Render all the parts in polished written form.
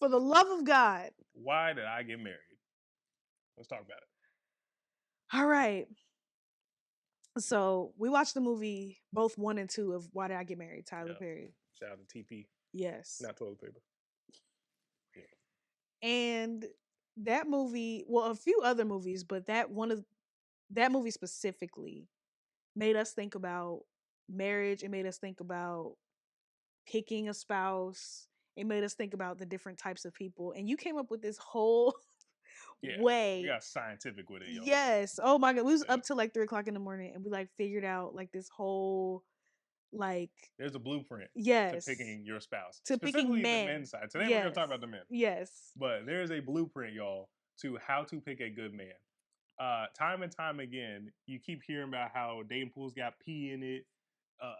For the love of God. Why did I get married? Let's talk about it. All right. So we watched the movie, both 1 and 2 of Why Did I Get Married, Tyler Yeah. Perry. Shout out to TP. Yes. Not toilet paper. Yeah. And that movie, well, a few other movies, but that movie specifically made us think about marriage. It made us think about picking a spouse. It made us think about the different types of people. And you came up with this whole way. We got scientific with it, y'all. Yes. Oh my God. We was up till like 3:00 in the morning and we like figured out like this whole like there's a blueprint yes to picking your spouse. to Specifically picking men. the men's side. Today we're gonna talk about the men. Yes. But there's a blueprint, y'all, to how to pick a good man. Time and time again, you keep hearing about how dating pools got pee in it.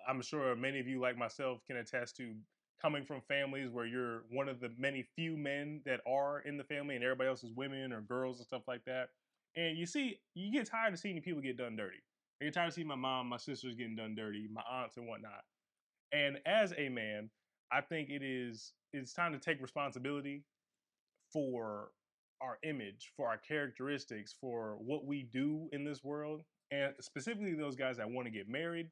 I'm sure many of you, like myself, can attest to coming from families where you're one of the many few men that are in the family and everybody else is women or girls and stuff like that. And you get tired of seeing people get done dirty. I get tired of seeing my mom, my sisters getting done dirty, my aunts and whatnot. And as a man, I think it's time to take responsibility for our image, for our characteristics, for what we do in this world, and specifically those guys that want to get married.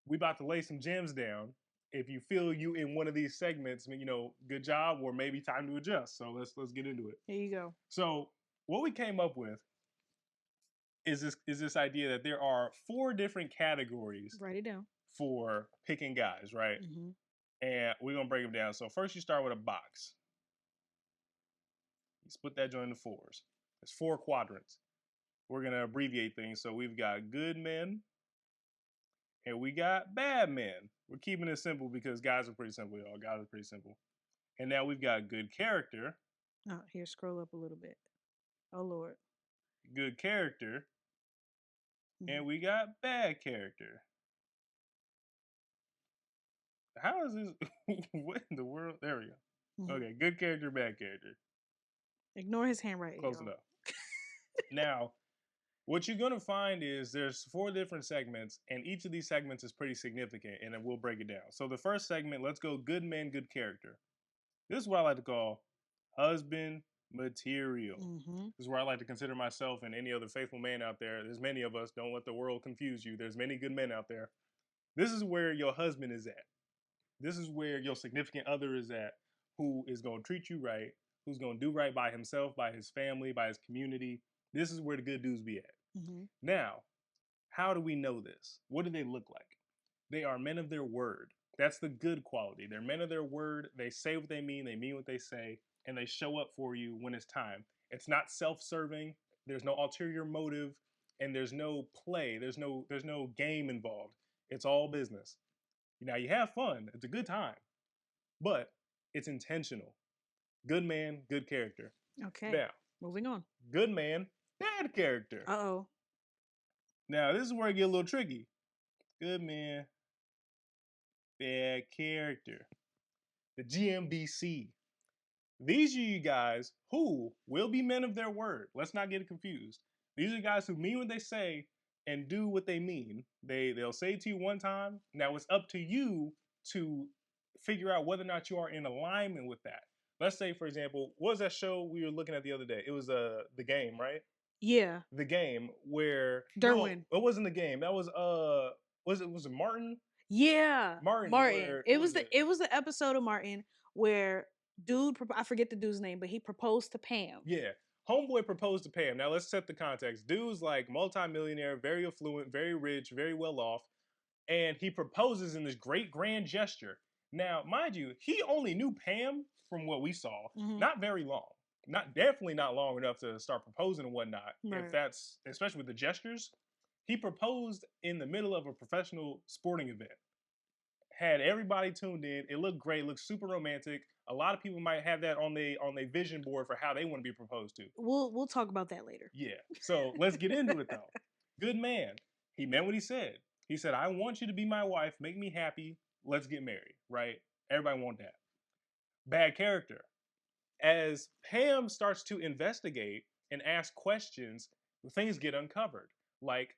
We about to lay some gems down. If you feel you in one of these segments, good job, or maybe time to adjust. So let's get into it. Here you go. So what we came up with is this idea that there are 4 different categories. Write it down. For picking guys, right? Mm-hmm. And we're gonna break them down. So first, you start with a box. You split that joint into 4s. There's 4 quadrants. We're gonna abbreviate things. So we've got good men, and we got bad men. We're keeping it simple because guys are pretty simple, y'all. Guys are pretty simple. And now we've got good character. Oh, here, scroll up a little bit. Oh Lord. Good character. And we got bad character. How is this? What in the world? There we go. Okay, good character, bad character. Ignore his handwriting. Close enough. Now, what you're gonna find is there's 4 different segments, and each of these segments is pretty significant, and then we'll break it down. So the first segment, let's go good men, good character. This is what I like to call husband material. This is where I like to consider myself and any other faithful man out there. There's many of us. Don't let the world confuse you. There's many good men out there. This is where your husband is at. This is where your significant other is at, who is going to treat you right, who's going to do right by himself, by his family, by his community. This is where the good dudes be at. Now, how do we know this? What do they look like? They are men of their word. That's the good quality. They're men of their word. They say what they mean what they say, and they show up for you when it's time. It's not self-serving. There's no ulterior motive, and there's no play. There's no game involved. It's all business. Now, you have fun. It's a good time, but it's intentional. Good man, good character. Okay. Now, moving on. Good man, bad character. Uh-oh. Now, this is where it gets a little tricky. Good man, bad character. The GMBC. These are you guys who will be men of their word. Let's not get it confused. These are guys who mean what they say and do what they mean. They'll say it to you one time. Now it's up to you to figure out whether or not you are in alignment with that. Let's say, for example, what was that show we were looking at the other day? It was The Game, right? Yeah. The Game where Derwin. No, it wasn't The Game. That was was it Martin? Yeah. Martin. It was the episode of Martin where dude, I forget the dude's name, but he proposed to Pam. Yeah. Homeboy proposed to Pam. Now let's set the context. Dude's like multimillionaire, very affluent, very rich, very well off, and he proposes in this great grand gesture. Now, mind you, he only knew Pam from what we saw, not very long. Definitely not long enough to start proposing and whatnot. Right. If that's, especially with the gestures, he proposed in the middle of a professional sporting event. Had everybody tuned in. It looked great. It looked super romantic. A lot of people might have that on their vision board for how they want to be proposed to. We'll talk about that later. Yeah. So let's get into it though. Good man. He meant what he said. He said, "I want you to be my wife. Make me happy. Let's get married." Right? Everybody want that. Bad character. As Pam starts to investigate and ask questions, things get uncovered. Like,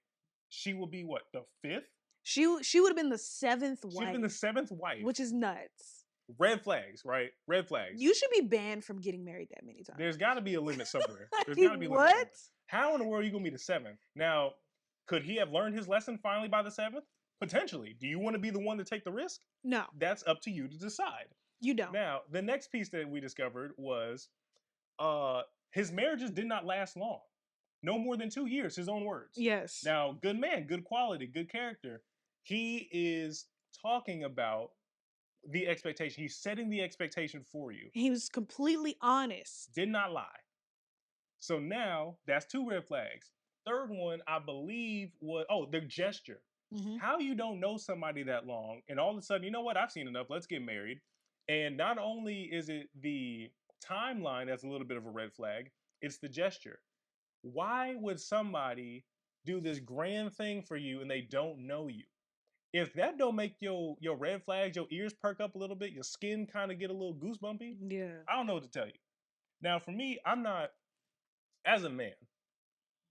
she will be what, the 5th? She would have been the 7th wife. She'd been the 7th wife. Which is nuts. red flags, right? Red flags. You should be banned from getting married that many times. There's got to be a limit somewhere. There's Like, got to be a limit somewhere. How in the world are you going to be the seventh? Now, could he have learned his lesson finally by the seventh? Potentially. Do you want to be the one to take the risk? No, That's up to you to decide. you don't. Now, the next piece that we discovered was his marriages did not last long. No more than 2 years, his own words. Yes. Now, good man, good quality, good character. He is talking about the expectation. He's setting the expectation for you. He was completely honest. Did not lie. So now that's 2 red flags. Third one, I believe, was their gesture. Mm-hmm. How you don't know somebody that long, and all of a sudden, you know what? I've seen enough. Let's get married. And not only is it the timeline that's a little bit of a red flag, it's the gesture. Why would somebody do this grand thing for you and they don't know you? If that don't make your red flags, your ears perk up a little bit, your skin kind of get a little goosebumpy, Yeah. I don't know what to tell you. Now, for me, I'm not, as a man,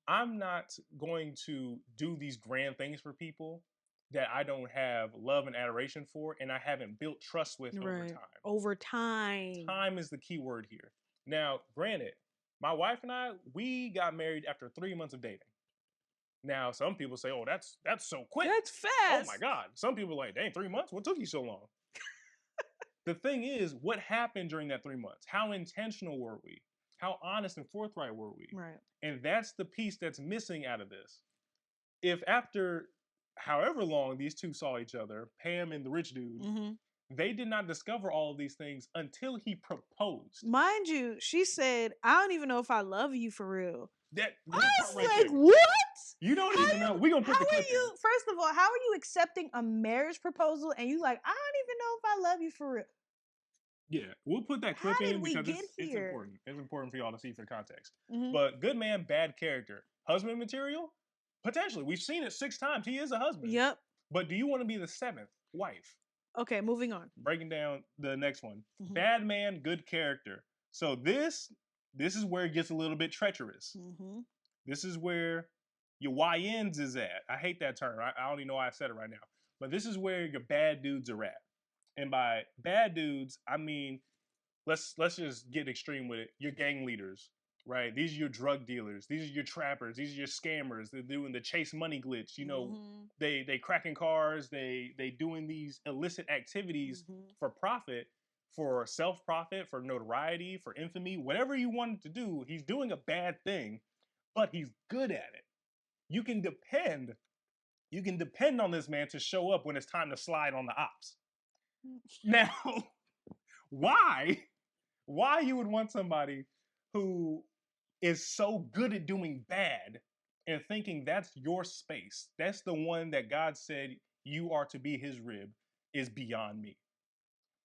I'm not going to do these grand things for people that I don't have love and adoration for and I haven't built trust with over time. Over time. Time is the key word here. Now, granted, my wife and I, we got married after 3 months of dating. Now, some people say, oh, that's so quick. That's fast. Oh my God. Some people are like, dang, 3 months? What took you so long? The thing is, what happened during that 3 months? How intentional were we? How honest and forthright were we? Right. And that's the piece that's missing out of this. If after however long these two saw each other, Pam and the rich dude, they did not discover all of these things until he proposed. Mind you, she said, I don't even know if I love you for real. I was like, what? You don't even know. We're going to put the clip in. First of all, how are you accepting a marriage proposal and you like, I don't even know if I love you for real? Yeah, we'll put that clip in because it's here? important. It's important for y'all to see for context. But good man, bad character. Husband material? Potentially. We've seen it 6 times. He is a husband. Yep. But do you want to be the 7th wife? Okay, moving on. Breaking down the next one. Bad man, good character. So this is where it gets a little bit treacherous. This is where your YNs is at. I hate that term. I don't even know why I said it right now. But this is where your bad dudes are at. And by bad dudes, I mean, let's just get extreme with it. Your gang leaders, right? These are your drug dealers. These are your trappers. These are your scammers. They're doing the chase money glitch. You know, they cracking cars. They doing these illicit activities for profit, for self-profit, for notoriety, for infamy, whatever you want him to do. He's doing a bad thing, but he's good at it. You can depend on this man to show up when it's time to slide on the ops. Now, why you would want somebody who is so good at doing bad and thinking that's your space, that's the one that God said you are to be his rib, is beyond me.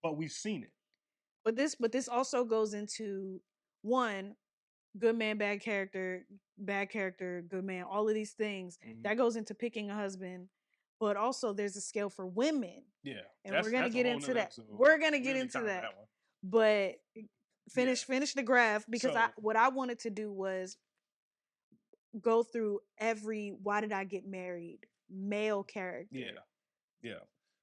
But we've seen it. But this also goes into one, good man, bad character, good man, all of these things. That goes into picking a husband. But also there's a scale for women. Yeah. And we're going to get into that. We're going to get into that. But finish the graph because what I wanted to do was go through every why did I get married male character. Yeah.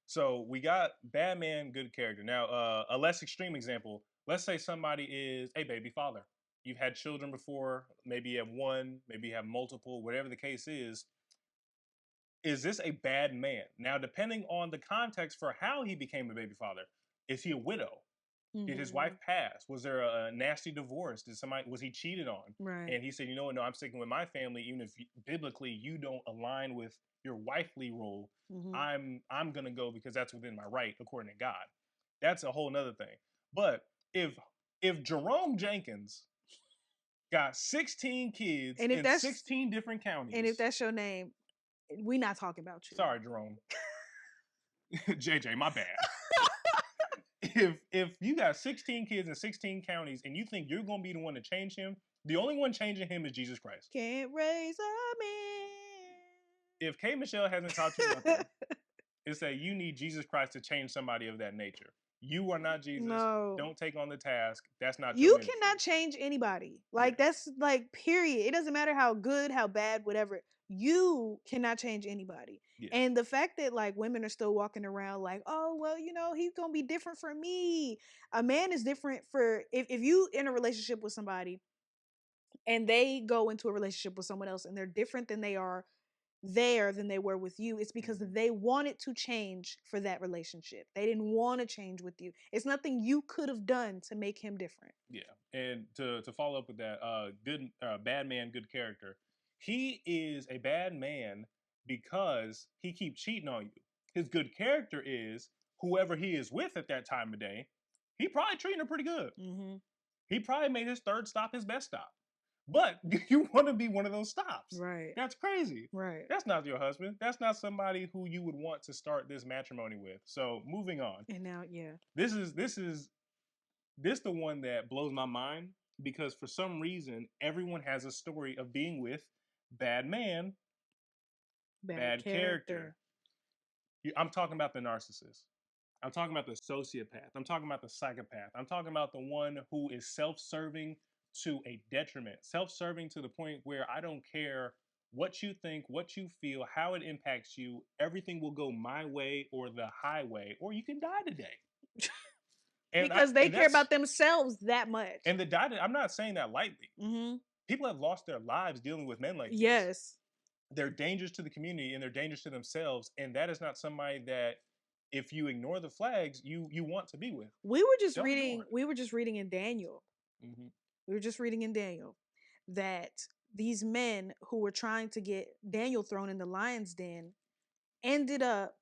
So we got bad man, good character. Now, a less extreme example, let's say somebody is a baby father. You've had children before, maybe you have one, maybe you have multiple, whatever the case is. Is this a bad man? Now, depending on the context for how he became a baby father, is he a widow? Did his wife pass? Was there a nasty divorce? Was he cheated on? Right. And he said, you know what, no, I'm sticking with my family, even if biblically you don't align with your wifely role. I'm gonna go because that's within my right according to God. That's a whole nother thing. But if Jerome Jenkins got 16 kids in 16 different counties, and if that's your name, we not talking about you. Sorry, Jerome. JJ, my bad. If you got 16 kids in 16 counties and you think you're going to be the one to change him, the only one changing him is Jesus Christ. Can't raise a man. If K. Michelle hasn't taught you nothing, it's that you need Jesus Christ to change somebody of that nature. You are not Jesus. No. Don't take on the task. That's not you cannot change anybody. Like, that's like, period. It doesn't matter how good, how bad, whatever. You cannot change anybody. Yeah. And the fact that like women are still walking around like, oh, well, he's going to be different for me. A man is different for, if you in a relationship with somebody and they go into a relationship with someone else and they're different than they are there than they were with you, it's because they wanted to change for that relationship. They didn't want to change with you. It's nothing you could have done to make him different. Yeah, and to follow up with that, bad man, good character. He is a bad man because he keeps cheating on you. His good character is whoever he is with at that time of day. He probably treating her pretty good. Mm-hmm. He probably made his third stop his best stop. But you want to be one of those stops. Right. That's crazy. Right. That's not your husband. That's not somebody who you would want to start this matrimony with. So moving on. And now, yeah. This is the one that blows my mind because for some reason everyone has a story of being with bad man, bad character. I'm talking about the narcissist. I'm talking about the sociopath. I'm talking about the psychopath. I'm talking about the one who is self-serving to a detriment, self-serving to the point where I don't care what you think, what you feel, how it impacts you. Everything will go my way or the highway, or you can die today. Because they care about themselves that much. And the die, I'm not saying that lightly. Mm-hmm. People have lost their lives dealing with men like this. Yes. They're dangerous to the community and they're dangerous to themselves. And that is not somebody that if you ignore the flags, you want to be with. We were just reading in Daniel. Mm-hmm. We were just reading in Daniel that these men who were trying to get Daniel thrown in the lion's den ended up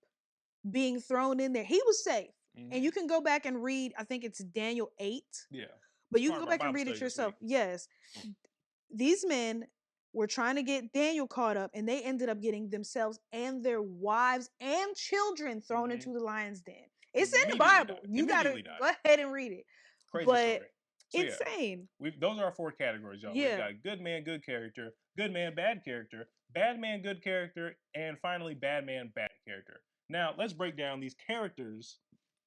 being thrown in there. He was safe. Mm-hmm. And you can go back and read, I think it's Daniel 8. Yeah. But you can go back and read it yourself. Yes. These men were trying to get Daniel caught up and they ended up getting themselves and their wives and children thrown into the lion's den. It's in the Bible. You got to go ahead and read it. Crazy but story. So insane. Yeah, those are our 4 categories, y'all. Yeah. We've got good man, good character, good man, bad character, bad man, good character, and finally bad man, bad character. Now, let's break down these characters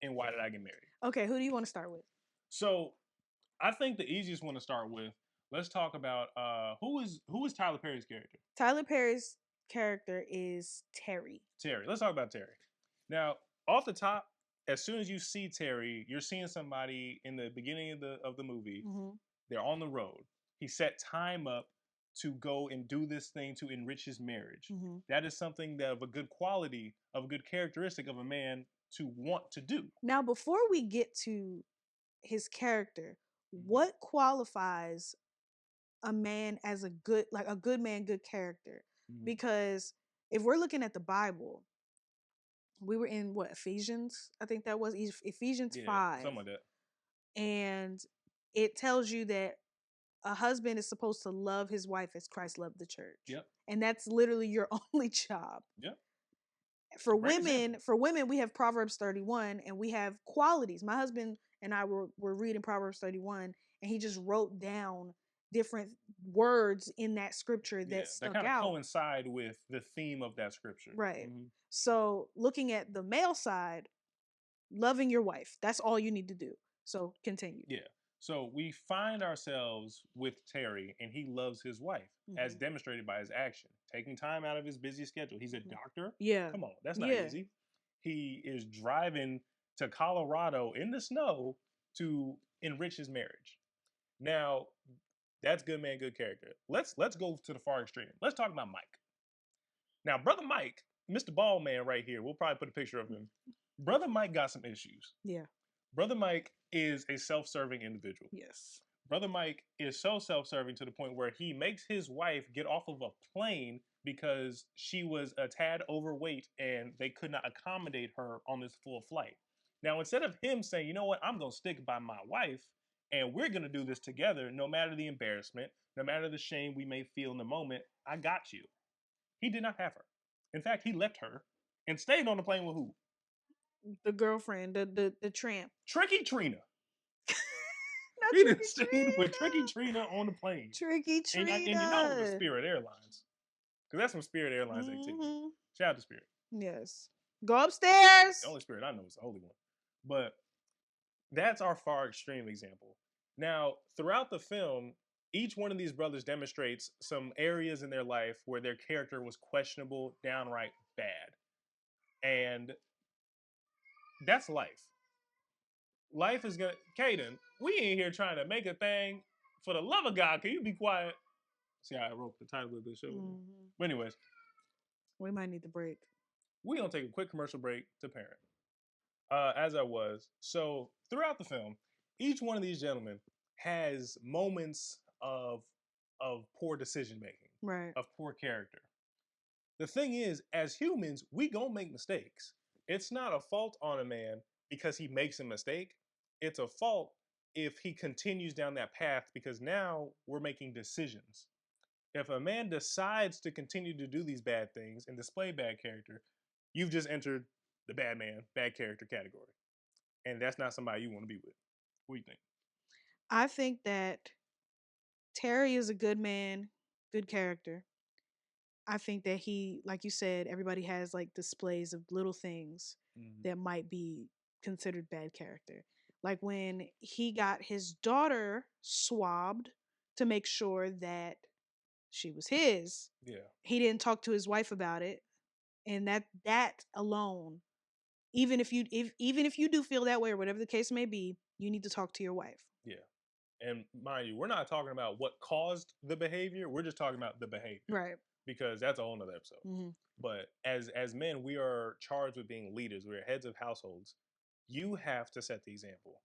and why did I get married. Okay, who do you want to start with? So, I think the easiest one to start with, let's talk about who is Tyler Perry's character? Tyler Perry's character is Terry. Terry. Let's talk about Terry. Now, off the top, as soon as you see Terry, you're seeing somebody in the beginning of the movie. Mm-hmm. They're on the road. He set time up to go and do this thing to enrich his marriage. Mm-hmm. That is something that of a good quality, of a good characteristic of a man to want to do. Now, before we get to his character, what qualifies a man as a good man, good character? Mm-hmm. Because if we're looking at the Bible, we were in Ephesians? I think that was Ephesians 5. Something like that. And it tells you that a husband is supposed to love his wife as Christ loved the church. Yep. And that's literally your only job. Yep. For women, we have Proverbs 31 and we have qualities. My husband and I were reading Proverbs 31 and he just wrote down different words in that scripture that stuck out. That kind of coincide with the theme of that scripture. Right. Mm-hmm. So looking at the male side, loving your wife, that's all you need to do. So continue. Yeah. So we find ourselves with Terry and he loves his wife, mm-hmm. as demonstrated by his action, taking time out of his busy schedule. He's a doctor. Yeah. Come on, that's not easy. He is driving to Colorado in the snow to enrich his marriage. Now, that's good man, good character. Let's go to the far extreme. Let's talk about Mike. Now, Brother Mike, Mr. Bald Man right here, we'll probably put a picture of him. Brother Mike got some issues. Yeah. Brother Mike is a self-serving individual. Yes. Brother Mike is so self-serving to the point where he makes his wife get off of a plane because she was a tad overweight and they could not accommodate her on this full flight. Now, instead of him saying, you know what, I'm going to stick by my wife and we're going to do this together, no matter the embarrassment, no matter the shame we may feel in the moment, I got you. He did not have her. In fact, he left her and stayed on the plane with who? The girlfriend, the tramp. Tricky Trina. He done stayed with Tricky Trina on the plane. Tricky Trina. And you know it was Spirit Airlines. Because that's some Spirit Airlines activity. Shout out to Spirit. Yes. Go upstairs. The only Spirit I know is the Holy One. But that's our far extreme example. Now, throughout the film, Each one of these brothers demonstrates some areas in their life where their character was questionable, downright bad. And that's life. Life is gonna Caden, we ain't here trying to make a thing. For the love of God, can you be quiet? See how I wrote the title of the show. Mm-hmm. But anyways, We might need the break. we're gonna take a quick commercial break to parent. As I was. So throughout the film, each one of these gentlemen has moments of poor decision making, Right. of poor character. The thing is, as humans, we gonna make mistakes. It's not a fault on a man because he makes a mistake. It's a fault if he continues down that path because now we're making decisions. If a man decides to continue to do these bad things and display bad character, you've just entered the bad man, bad character category. And that's not somebody you want to be with. What do you think? I think that Terry is a good man, good character. I think that he, like you said, everybody has like displays of little things Mm-hmm. that might be considered bad character. Like when he got his daughter swabbed to make sure that she was his. Yeah. He didn't talk to his wife about it. And that alone, even if you do feel that way or whatever the case may be, you need to talk to your wife. Yeah. And mind you, we're not talking about what caused the behavior. We're just talking about the behavior. Right. Because that's a whole nother episode. Mm-hmm. But as men, we are charged with being leaders. We're heads of households. You have to set the example.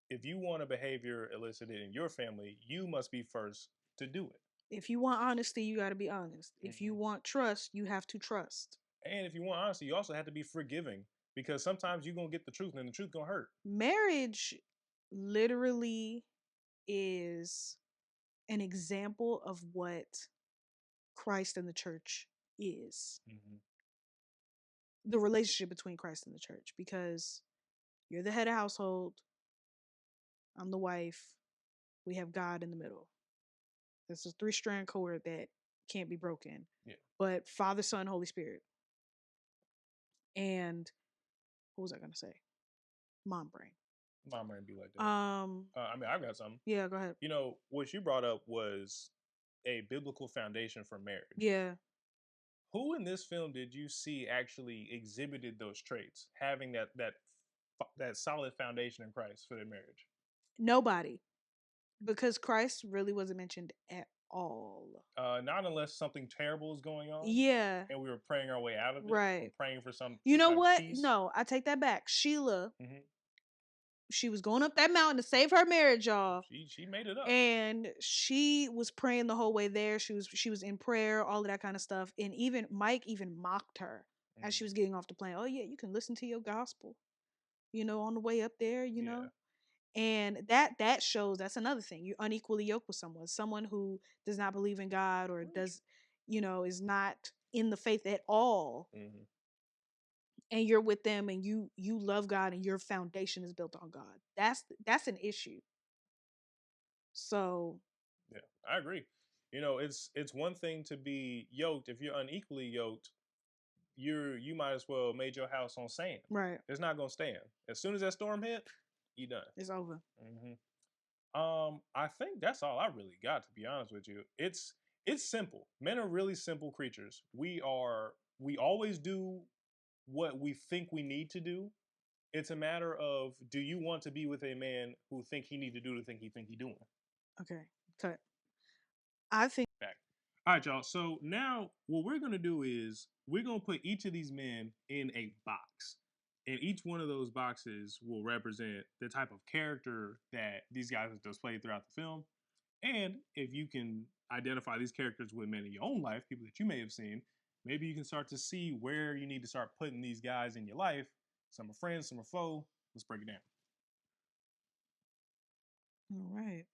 If you want a behavior elicited in your family, you must be first to do it. If you want honesty, you got to be honest. If you Mm-hmm. want trust, you have to trust. And if you want honesty, you also have to be forgiving because sometimes you're going to get the truth and the truth going to hurt. Marriage literally is an example of what Christ and the church is. Mm-hmm. The relationship between Christ and the church, because you're the head of household, I'm the wife, we have God in the middle. This is a three-strand cord that can't be broken. Yeah. But Father, Son, Holy Spirit. And what was I gonna say? Mom brain. Mom might be like that. I mean, I've got something. Yeah, go ahead. You know, what you brought up was a biblical foundation for marriage. Yeah. Who in this film did you see actually exhibited those traits, having that solid foundation in Christ for their marriage? Nobody. Because Christ really wasn't mentioned at all. Not unless something terrible is going on. Yeah. And we were praying our way out of it. Right. Or praying for some. You know what? Peace. No, I take that back. Sheila, Mm-hmm. she was going up that mountain to save her marriage, y'all. She made it up. And she was praying the whole way there. She was in prayer, all of that kind of stuff. And even Mike even mocked her as she was getting off the plane. Oh yeah, you can listen to your gospel, on the way up there, know. And that shows that's another thing. You're unequally yoked with someone who does not believe in God or does, is not in the faith at all. Mm-hmm. And you're with them and you love God and your foundation is built on God. That's an issue. So yeah, I agree. It's one thing to be yoked. If you're unequally yoked, you might as well made your house on sand. Right. It's not gonna stand. As soon as that storm hit, you done. It's over. Mm-hmm. I think that's all I really got, to be honest with you. It's simple. Men are really simple creatures. We always do what we think we need to do. It's a matter of, do you want to be with a man who think he need to do the thing he doing? Okay. Cut. I think back. All right, y'all. So now what we're gonna do is we're gonna put each of these men in a box. And each one of those boxes will represent the type of character that these guys have displayed throughout the film. And if you can identify these characters with men in your own life, people that you may have seen, maybe you can start to see where you need to start putting these guys in your life. Some are friends, some are foe. Let's break it down. all right.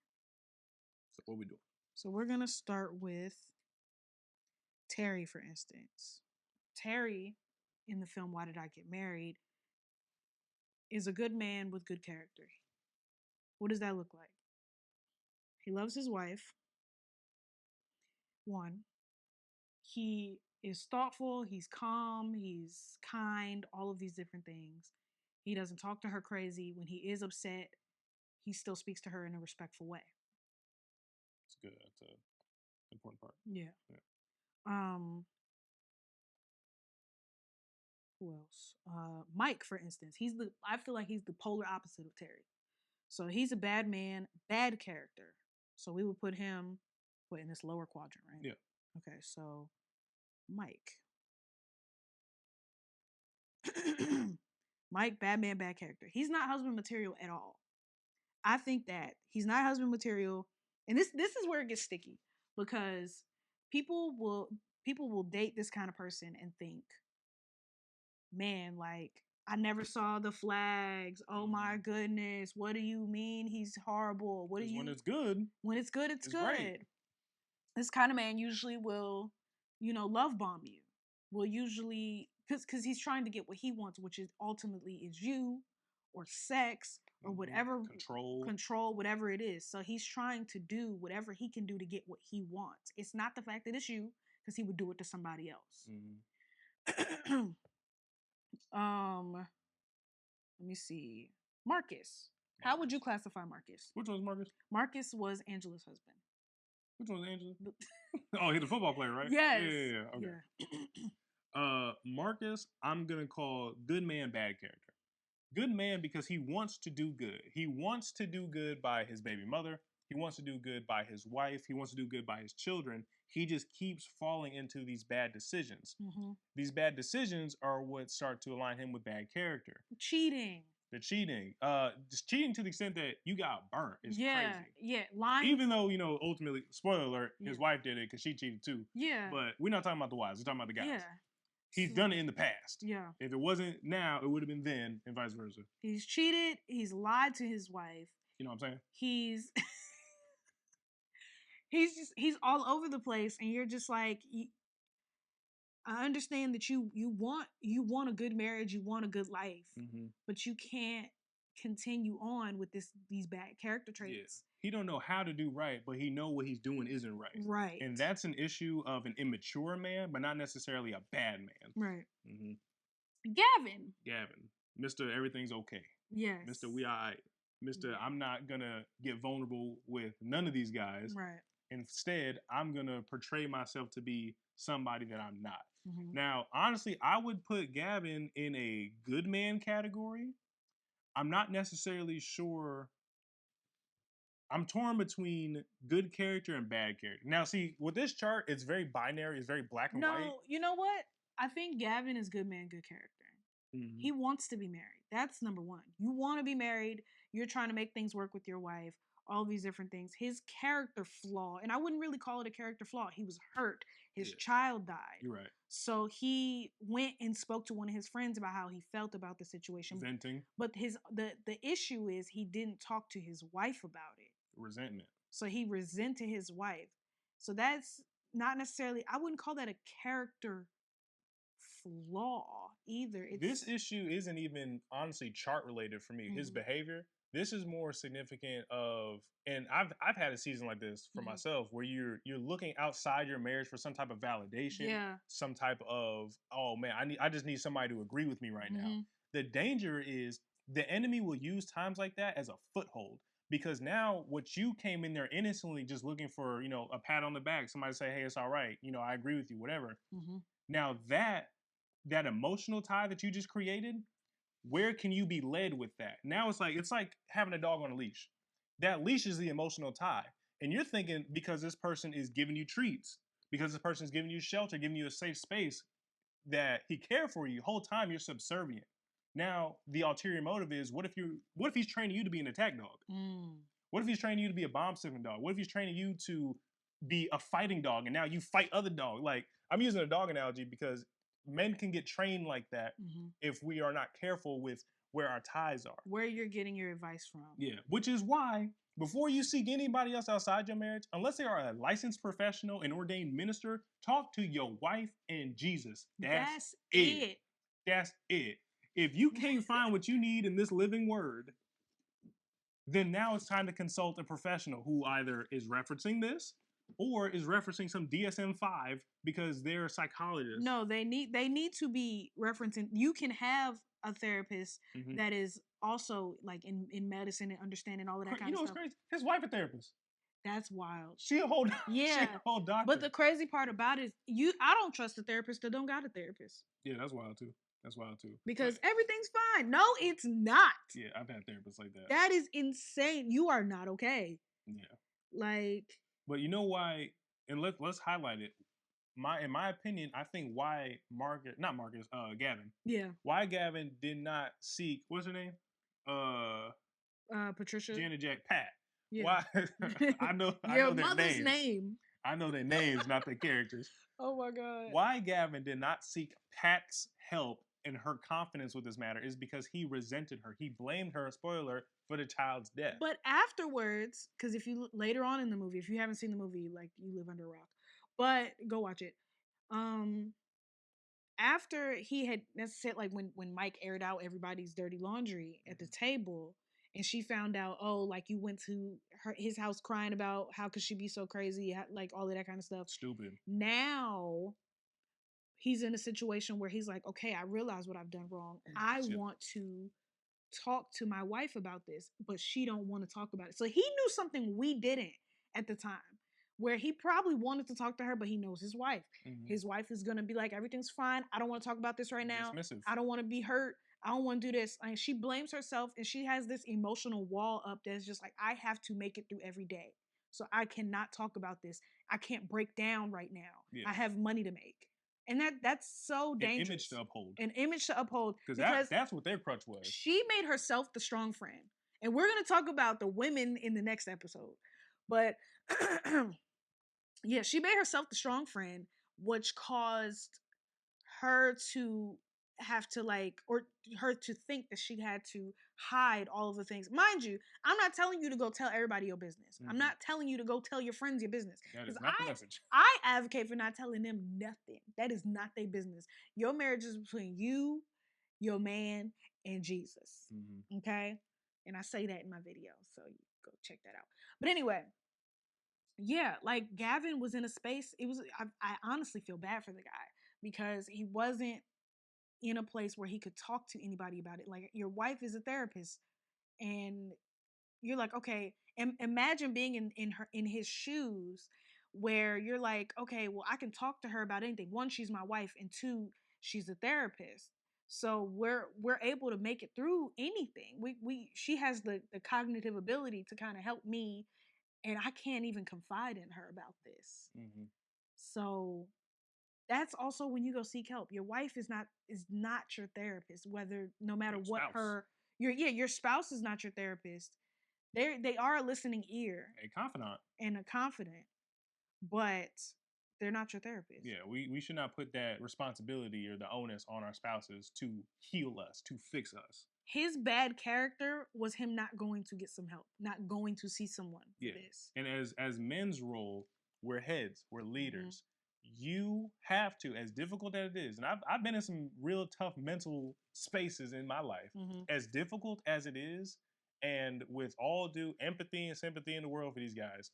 So what we doing? So we're gonna start with Terry, for instance. Terry in the film Why Did I Get Married is a good man with good character. What does that look like? He loves his wife. One. He is thoughtful, he's calm, he's kind, all of these different things. He doesn't talk to her crazy. When he is upset, he still speaks to her in a respectful way. It's good. That's a important part. Yeah. Yeah. Who else? Mike, for instance. I feel like he's the polar opposite of Terry. So he's a bad man, bad character. So we would put him in this lower quadrant, right? Yeah. Okay, so Mike. Mike, bad man, bad character. He's not husband material at all. I think that he's not husband material, and this is where it gets sticky because people will date this kind of person and think, man, like I never saw the flags. Oh my goodness, what do you mean he's horrible? What do you? When it's good, it's good. Great. This kind of man usually will, love bomb you. Will usually because he's trying to get what he wants, which is ultimately is you or sex or whatever control, whatever it is. So he's trying to do whatever he can do to get what he wants. It's not the fact that it's you, because he would do it to somebody else. Let me see. Marcus. How would you classify Marcus? Which one's Marcus? Marcus was Angela's husband. Which one's Angela? Oh, he's a football player, right? Yes. Yeah. Okay. Yeah. Marcus, I'm gonna call good man, bad character. Good man because he wants to do good. He wants to do good by his baby mother. He wants to do good by his wife. He wants to do good by his children. He just keeps falling into these bad decisions. These bad decisions are what start to align him with bad character. Cheating. The cheating. Just cheating to the extent that you got burnt is crazy. Yeah. Lying. Even though, ultimately, spoiler alert, his wife did it because she cheated too. Yeah. But we're not talking about the wives. We're talking about the guys. Yeah. He's done it in the past. Yeah. If it wasn't now, it would have been then, and vice versa. He's cheated. He's lied to his wife. You know what I'm saying? He's he's all over the place, and you're just like, I understand that you want a good marriage, you want a good life, but you can't continue on with these bad character traits. Yeah. He don't know how to do right, but he know what he's doing isn't right. Right. And that's an issue of an immature man, but not necessarily a bad man. Right. Gavin. Mr. Everything's okay. Yes. Mr. We all right. Mr. I'm not gonna get vulnerable with none of these guys. Right. Instead, I'm gonna portray myself to be somebody that I'm not. Now, honestly, I would put Gavin in a good man category. I'm not necessarily sure. I'm torn between good character and bad character. Now, see, with this chart, it's very binary. It's very black and white. No, you know what? I think Gavin is good man, good character. He wants to be married. That's number one. You want to be married. You're trying to make things work with your wife. All these different things. His character flaw, and I wouldn't really call it a character flaw. He was hurt. His child died. You're right. So he went and spoke to one of his friends about how he felt about the situation. Venting. But the issue is he didn't talk to his wife about it. Resentment. So he resented his wife. So that's not necessarily, I wouldn't call that a character flaw either. This issue isn't even honestly chart related for me. His behavior. This is more significant of, and I've had a season like this for myself where you're looking outside your marriage for some type of validation, some type of, oh man, I just need somebody to agree with me right now. The danger is the enemy will use times like that as a foothold, because now what you came in there innocently just looking for, a pat on the back, somebody say, hey, it's all right, I agree with you, whatever. Now that emotional tie that you just created, where can you be led with that? Now it's like having a dog on a leash. That leash is the emotional tie. And you're thinking because this person is giving you treats, because this person is giving you shelter, giving you a safe space, that he cared for you. The whole time you're subservient. Now the ulterior motive is, what if he's training you to be an attack dog? What if he's training you to be a bomb-sniffing dog? What if he's training you to be a fighting dog and now you fight other dogs? Like, I'm using a dog analogy because men can get trained like that if we are not careful with where our ties are. Where you're getting your advice from. Yeah, which is why before you seek anybody else outside your marriage, unless they are a licensed professional, an ordained minister, talk to your wife and Jesus. That's it. That's it. If you can't find what you need in this living word, then now it's time to consult a professional who either is referencing this or is referencing some DSM-5 because they're psychologists. No, they need to be referencing. You can have a therapist that is also like in medicine and understanding all of that kind of stuff. You know what's crazy? His wife a therapist. That's wild. She a whole she Yeah. a whole doctor. But the crazy part about it is I don't trust a therapist that don't got a therapist. Yeah, that's wild too. That's wild too. Because everything's fine. No, it's not. Yeah, I've had therapists like that. That is insane. You are not okay. Yeah. Like, but you know why? And let's highlight it. In my opinion, I think why Gavin. Yeah. Why Gavin did not seek what's her name? Patricia. Janet Jack Pat. Yeah. Why? I know Your their mother's names. name. I know their names, not their characters. Oh my god. Why Gavin did not seek Pat's help and her confidence with this matter is because he resented her. He blamed her, spoiler, for the child's death. But afterwards, because if you later on in the movie, if you haven't seen the movie, like you live under a rock, but go watch it. After he had said, like when Mike aired out everybody's dirty laundry at the table, and she found out, oh, like you went to his house crying about how could she be so crazy, like all of that kind of stuff. Stupid. Now he's in a situation where he's like, okay, I realize what I've done wrong. I want to talk to my wife about this, but she don't want to talk about it. So he knew something we didn't at the time, where he probably wanted to talk to her, but he knows his wife. Mm-hmm. His wife is going to be like, everything's fine. I don't want to talk about this right now. Dismissive. I don't want to be hurt. I don't want to do this. And she blames herself, and she has this emotional wall up that's just like, I have to make it through every day. So I cannot talk about this. I can't break down right now. Yeah. I have money to make. And that's so dangerous. An image to uphold. Because that's what their crutch was. She made herself the strong friend. And we're going to talk about the women in the next episode. But yeah, she made herself the strong friend, which caused her to have to or her to think that she had to hide all of the things. Mind you, I'm not telling you to go tell everybody your business. Mm-hmm. I'm not telling you to go tell your friends your business. That is not the message. I advocate for not telling them nothing. That is not their business. Your marriage is between you, your man, and Jesus. Mm-hmm. Okay? And I say that in my video, so you go check that out. But anyway, yeah, like Gavin was in a space. I honestly feel bad for the guy because he wasn't in a place where he could talk to anybody about it. Like, your wife is a therapist, and you're like, okay, imagine being in his shoes, where you're like, okay, well, I can talk to her about anything. One, she's my wife, and two, she's a therapist. So we're able to make it through anything. She has the cognitive ability to kind of help me, and I can't even confide in her about this. Mm-hmm. So that's also when you go seek help. Your wife is not your therapist, no matter what your spouse is not your therapist. They are a listening ear. And a confidant. But they're not your therapist. Yeah, we should not put that responsibility or the onus on our spouses to heal us, to fix us. His bad character was him not going to get some help, not going to see someone for this. And as men's role, we're heads, we're leaders. Mm-hmm. You have to, as difficult as it is, and I've been in some real tough mental spaces in my life, mm-hmm. as difficult as it is, and with all due empathy and sympathy in the world for these guys,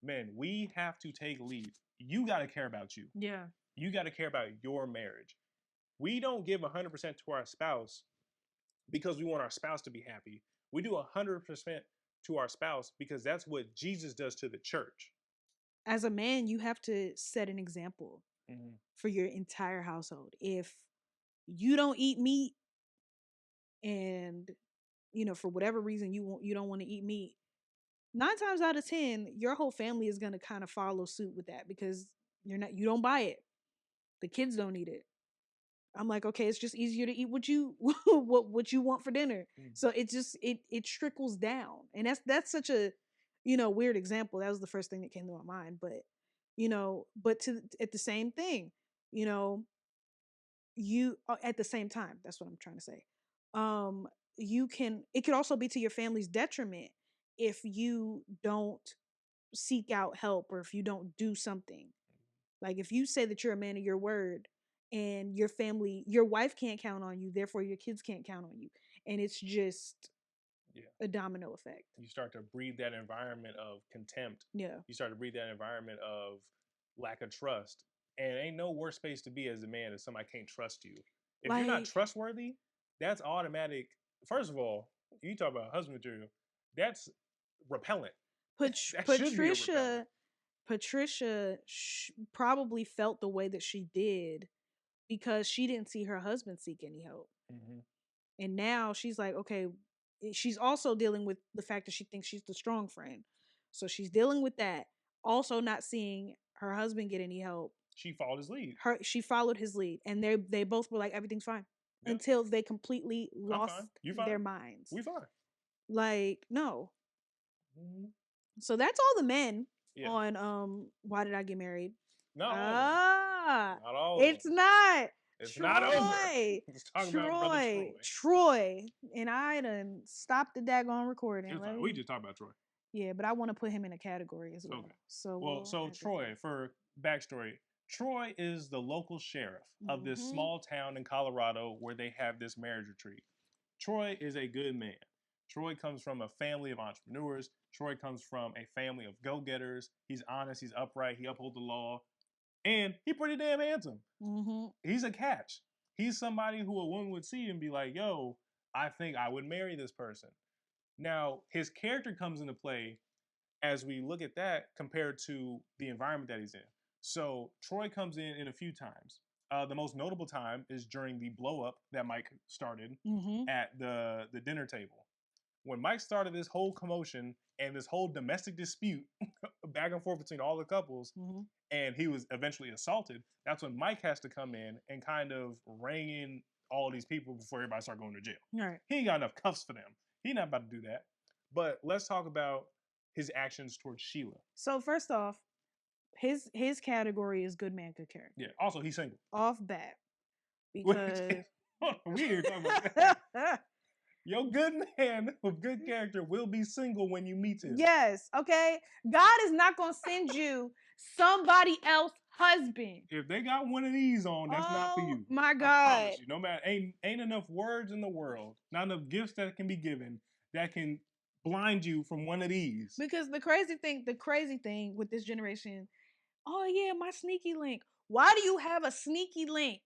man, we have to take lead. You got to care about you. Yeah. You got to care about your marriage. We don't give 100% to our spouse because we want our spouse to be happy. We do 100% to our spouse because that's what Jesus does to the church. As a man, you have to set an example mm-hmm. for your entire household. If you don't eat meat and, for whatever reason you don't want to eat meat, 9 times out of 10, your whole family is going to kind of follow suit with that because you don't buy it. The kids don't eat it. I'm like, okay, it's just easier to eat what you what you want for dinner. Mm. So it just it trickles down. And that's such a weird example. That was the first thing that came to my mind, but at the same thing, you at the same time, that's what I'm trying to say. It could also be to your family's detriment if you don't seek out help or if you don't do something. Like, if you say that you're a man of your word and your wife can't count on you, therefore your kids can't count on you. And it's just a domino effect. You start to breathe that environment of contempt. Yeah. You start to breathe that environment of lack of trust. And ain't no worse space to be as a man if somebody can't trust you. If you're not trustworthy, that's automatic. First of all, you talk about husband material, that's repellent. That should be a repellent. Patricia probably felt the way that she did because she didn't see her husband seek any help. Mm-hmm. And now she's like, okay, she's also dealing with the fact that she thinks she's the strong friend. So she's dealing with that. Also not seeing her husband get any help. She followed his lead. She followed his lead, and they both were like, everything's fine. Yep. Until they completely lost their minds. We fine. Like, no. Mm-hmm. So that's all the men on Why Did I Get Married? No. Not all. It's not. It's Troy. not over. Let's talk about brother Troy. And I done stopped the daggone recording. We just talked about Troy. Yeah, but I want to put him in a category as well. Okay. So Troy, for backstory, Troy is the local sheriff of this small town in Colorado where they have this marriage retreat. Troy is a good man. Troy comes from a family of entrepreneurs. Troy comes from a family of go-getters. He's honest. He's upright. He upholds the law. And he's pretty damn handsome. Mm-hmm. He's a catch. He's somebody who a woman would see and be like, yo, I think I would marry this person. Now, his character comes into play as we look at that compared to the environment that he's in. So Troy comes in a few times. The most notable time is during the blow-up that Mike started at the dinner table. When Mike started this whole commotion and this whole domestic dispute back and forth between all the couples, and he was eventually assaulted, that's when Mike has to come in and kind of rein in all these people before everybody start going to jail. Right. He ain't got enough cuffs for them. He's not about to do that. But let's talk about his actions towards Sheila. So first off, his category is good man, good character. Yeah. Also, he's single. Off bat. Because weird talking about that. Your good man with good character will be single when you meet him. Yes, okay? God is not going to send you somebody else's husband. If they got one of these on, that's not for you. My God. I promise you. No matter, ain't enough words in the world, not enough gifts that can be given that can blind you from one of these. Because the crazy thing with this generation, oh yeah, my sneaky link. Why do you have a sneaky link?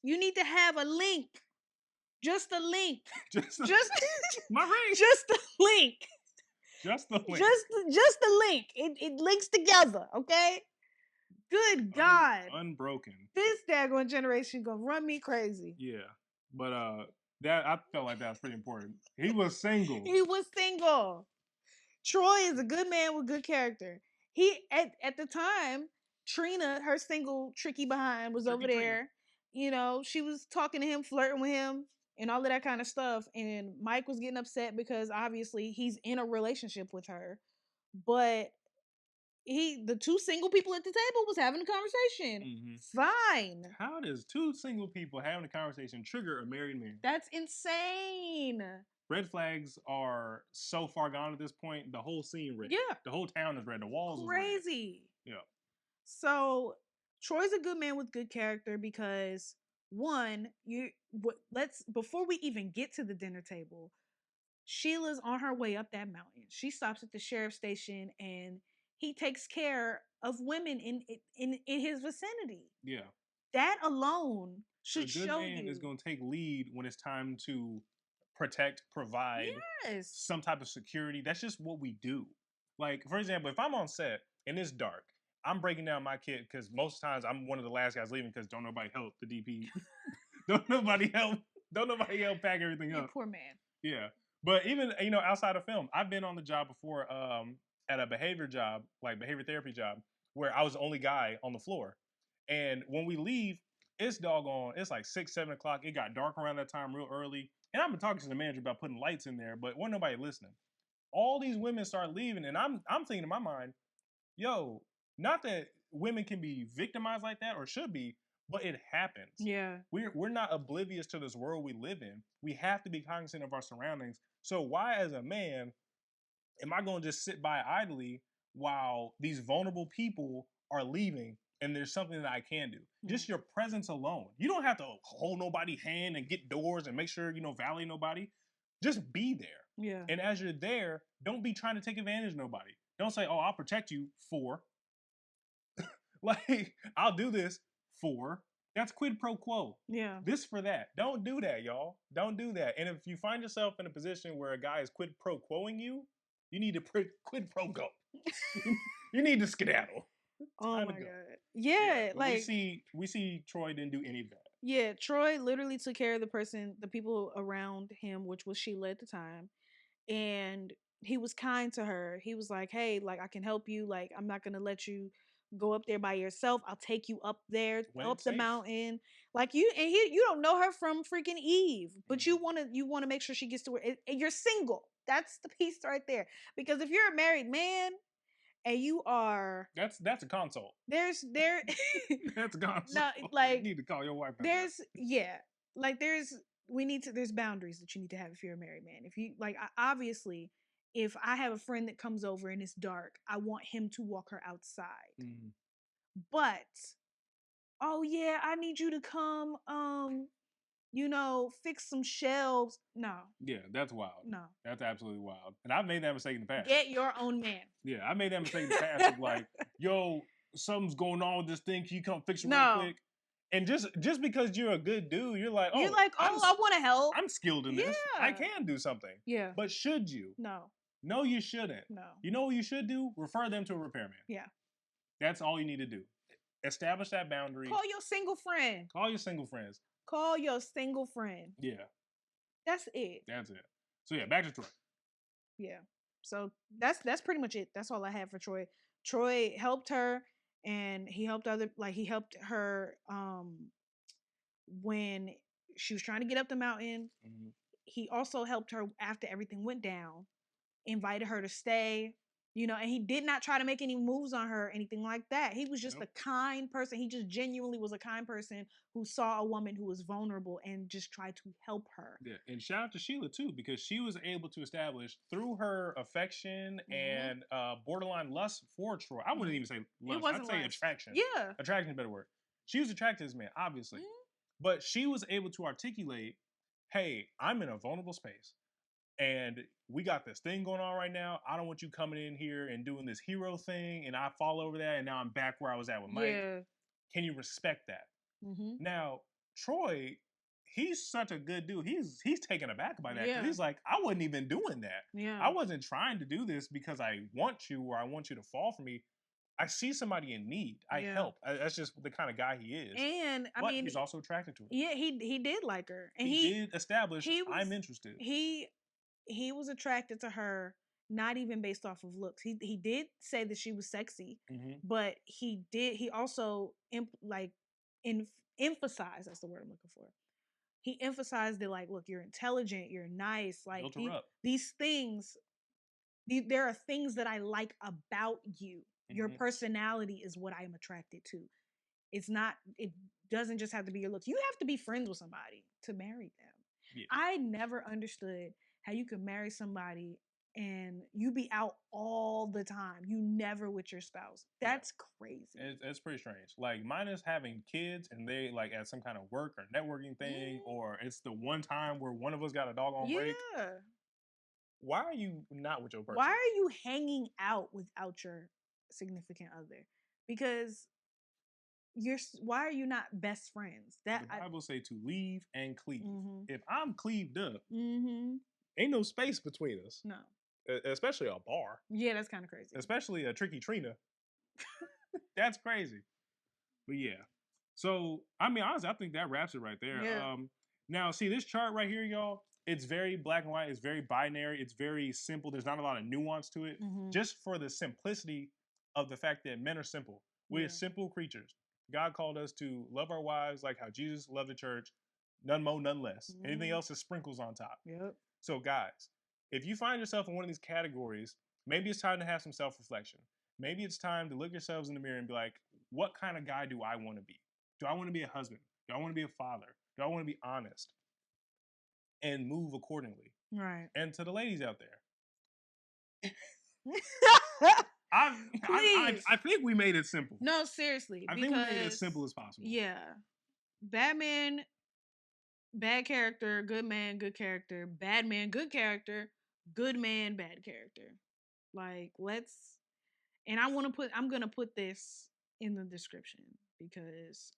You need to have a link. Just a link. Just my ring. Just a link. Just the link. Just the link. It links together, okay? Good God. Unbroken. This daggone generation gonna run me crazy. Yeah. But that I felt like that was pretty important. He was single. He was single. Troy is a good man with good character. He at the time, Trina, her single tricky behind, was over there. Trina. You know, she was talking to him, flirting with him, and all of that kind of stuff. And Mike was getting upset because obviously he's in a relationship with her. But the two single people at the table was having a conversation. Fine. How does two single people having a conversation trigger a married man? That's insane. Red flags are so far gone at this point. The whole scene red. Yeah. The whole town is red. The walls are crazy. Yeah. So Troy's a good man with good character because one, before we even get to the dinner table, Sheila's on her way up that mountain. She stops at the sheriff's station and he takes care of women in his vicinity. Yeah. That alone should show you. A good man is going to take lead when it's time to protect, provide some type of security. That's just what we do. Like, for example, if I'm on set and it's dark, I'm breaking down my kit because most times I'm one of the last guys leaving because don't nobody help the DP. Don't nobody help pack everything up. Poor man. Yeah. But even, outside of film, I've been on the job before at a behavior job, like behavior therapy job, where I was the only guy on the floor. And when we leave, it's doggone, it's like 6, 7 o'clock. It got dark around that time real early. And I've been talking to the manager about putting lights in there, but wasn't nobody listening. All these women start leaving, and I'm thinking in my mind, yo, not that women can be victimized like that or should be, but it happens. Yeah. We're not oblivious to this world we live in. We have to be cognizant of our surroundings. So why, as a man, am I going to just sit by idly while these vulnerable people are leaving and there's something that I can do? Mm-hmm. Just your presence alone. You don't have to hold nobody's hand and get doors and make sure, valet nobody. Just be there. Yeah. And as you're there, don't be trying to take advantage of nobody. Don't say, oh, I'll protect you for. Like, I'll do this for. That's quid pro quo. Yeah. This for that. Don't do that, y'all. Don't do that. And if you find yourself in a position where a guy is quid pro quoing you, You need to quid pro quo. You need to skedaddle. Oh Time to my go. god. Yeah, Yeah, but like we see Troy didn't do any of that. yeah, Troy literally took care of the people around him, which was Sheila at the time, and he was kind to her. He was like, "Hey, like I can help you. Like I'm not gonna let you go up there by yourself. I'll take you up there, When up it's the safe. mountain. Like you don't know her from freaking Eve, but Mhm. you wanna make sure she gets to where and you're single. That's the piece right there. Because if you're a married man and you are That's a consult. there That's a consult. no You like need to call your wife about that. there's yeah like there's boundaries that you need to have if you're a married man. If you like obviously if I have a friend that comes over and it's dark, I want him to walk her outside. Mhm. But oh yeah, I need you to come fix some shelves. No. Yeah, that's wild. No. That's absolutely wild. And I've made that mistake in the past. Get your own man. Yeah, I made that mistake in the past of like, yo, something's going on with this thing. Can you come fix it real No. quick? And just because you're a good dude, you're like, You're oh, like, "Oh, I want to help." I'm skilled in this. I Yeah. can do something. Yeah. But should you? No. No, you shouldn't. No. You know what you should do? Refer them to a repairman. Yeah. That's all you need to do. Establish that boundary. Call your single friend. Call your single friends. Call your single friend. Yeah. That's it. That's it. So yeah, back to Troy. Yeah. So that's pretty much it. That's all I have for Troy. Troy helped her and he helped he helped her when she was trying to get up the mountain. Mhm. He also helped her after everything went down, invited her to stay, and he did not try to make any moves on her, anything like that. He was just Nope. a kind person. He just genuinely was a kind person who saw a woman who was vulnerable and just tried to help her. Yeah, and shout out to Sheila too, because she was able to establish through her affection and borderline lust for Troy. I wouldn't even say lust. It wasn't I'd say lust. attraction. Yeah. Attraction is a better word. She was attracted to this man, obviously. But she was able to articulate, hey, I'm in a vulnerable space. And we got this thing going on right now. I don't want you coming in here and doing this hero thing, and I fall over that, and now I'm back where I was at with Mike. Yeah. Can you respect that? Mm-hmm. Now, Troy, he's such a good dude. He's taken aback by that because Yeah. he's like, I wasn't even doing that. Yeah. I wasn't trying to do this because I want you or I want you to fall for me. I see somebody in need. I help. That's just the kind of guy he is. And but he's also attracted to her. Yeah, he did like her, and he did establish I'm interested. He was attracted to her not even based off of looks. He did say that she was sexy, but he also emphasized, that's the word I'm looking for. He emphasized that like, look, you're intelligent, you're nice, like these things. There are things that I like about you. Your personality is what I am attracted to. It doesn't just have to be your looks. You have to be friends with somebody to marry them. Yeah. I never understood how you could marry somebody and you be out all the time. You never with your spouse. That's crazy. It's pretty strange. Like mine is having kids and they like at some kind of work or networking thing, or it's the one time where one of us got a doggone break. Yeah. Why are you not with your person? Why are you hanging out without your significant other? Because why are you not best friends? The Bible say to leave and cleave. If I'm cleaved up, ain't no space between us. No. Especially a bar. Yeah, that's kind of crazy. Especially a tricky Trina. That's crazy. But yeah. So, I mean, honestly, I think that wraps it right there. Yeah. Now, see this chart right here, y'all? It's very black and white. It's very binary. It's very simple. There's not a lot of nuance to it. Just for the simplicity of the fact that men are simple. We're simple creatures. God called us to love our wives like how Jesus loved the church. None more, none less. Anything else is sprinkles on top. Yep. So, guys, if you find yourself in one of these categories, maybe it's time to have some self-reflection. Maybe it's time to look yourselves in the mirror and be like, what kind of guy do I want to be? Do I want to be a husband? Do I want to be a father? Do I want to be honest? And move accordingly. Right. And to the ladies out there, I think we made it simple. No, seriously. I think we made it as simple as possible. Yeah. Batman, bad character. Good man, good character. Bad man, good character. Good man, bad character. Like, and I'm going to put this in the description because,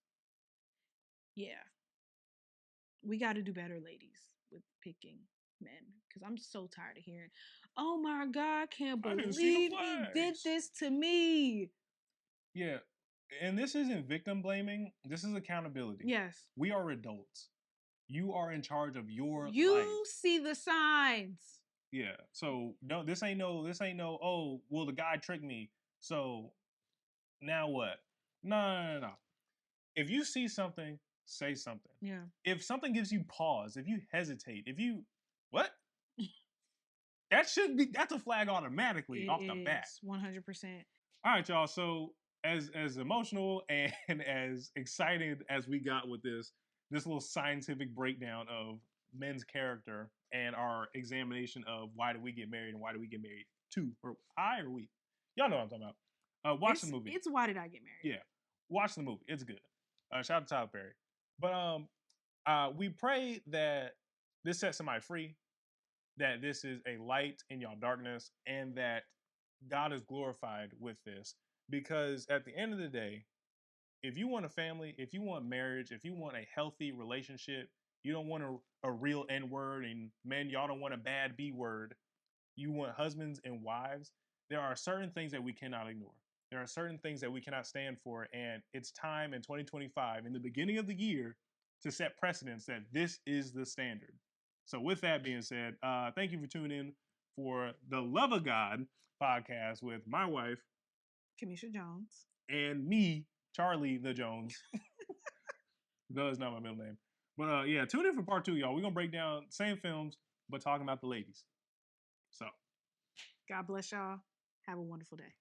yeah, we got to do better, ladies, with picking men because I'm so tired of hearing, oh my God, I can't I didn't see the believe he did flags. this to me. Yeah. And this isn't victim blaming. This is accountability. Yes. We are adults. You are in charge of your life. You see the signs. Yeah. So no, this ain't no, oh, well, the guy tricked me. So now what? No. If you see something, say something. Yeah. If something gives you pause, if you hesitate, if you what? That's a flag automatically off the bat. 100%. All right, y'all. So as emotional and as excited as we got with this little scientific breakdown of men's character and our examination of why do we get married and why do we get married to, or I or we, y'all know what I'm talking about. Watch the movie. It's Why Did I Get Married? Yeah, watch the movie. It's good. Shout out to Tyler Perry. But we pray that this sets somebody free, that this is a light in y'all darkness, and that God is glorified with this. Because at the end of the day, if you want a family, if you want marriage, if you want a healthy relationship, you don't want a real N word, and men, y'all don't want a bad B word. You want husbands and wives. There are certain things that we cannot ignore. There are certain things that we cannot stand for. And it's time in 2025, in the beginning of the year, to set precedents that this is the standard. So, with that being said, thank you for tuning in for the Love of God podcast with my wife, Kimiesha Jones. and me, Charlie the Jones. That is not my middle name. But yeah, tune in for part 2, y'all. We're going to break down same films, but talking about the ladies. So, God bless y'all. Have a wonderful day.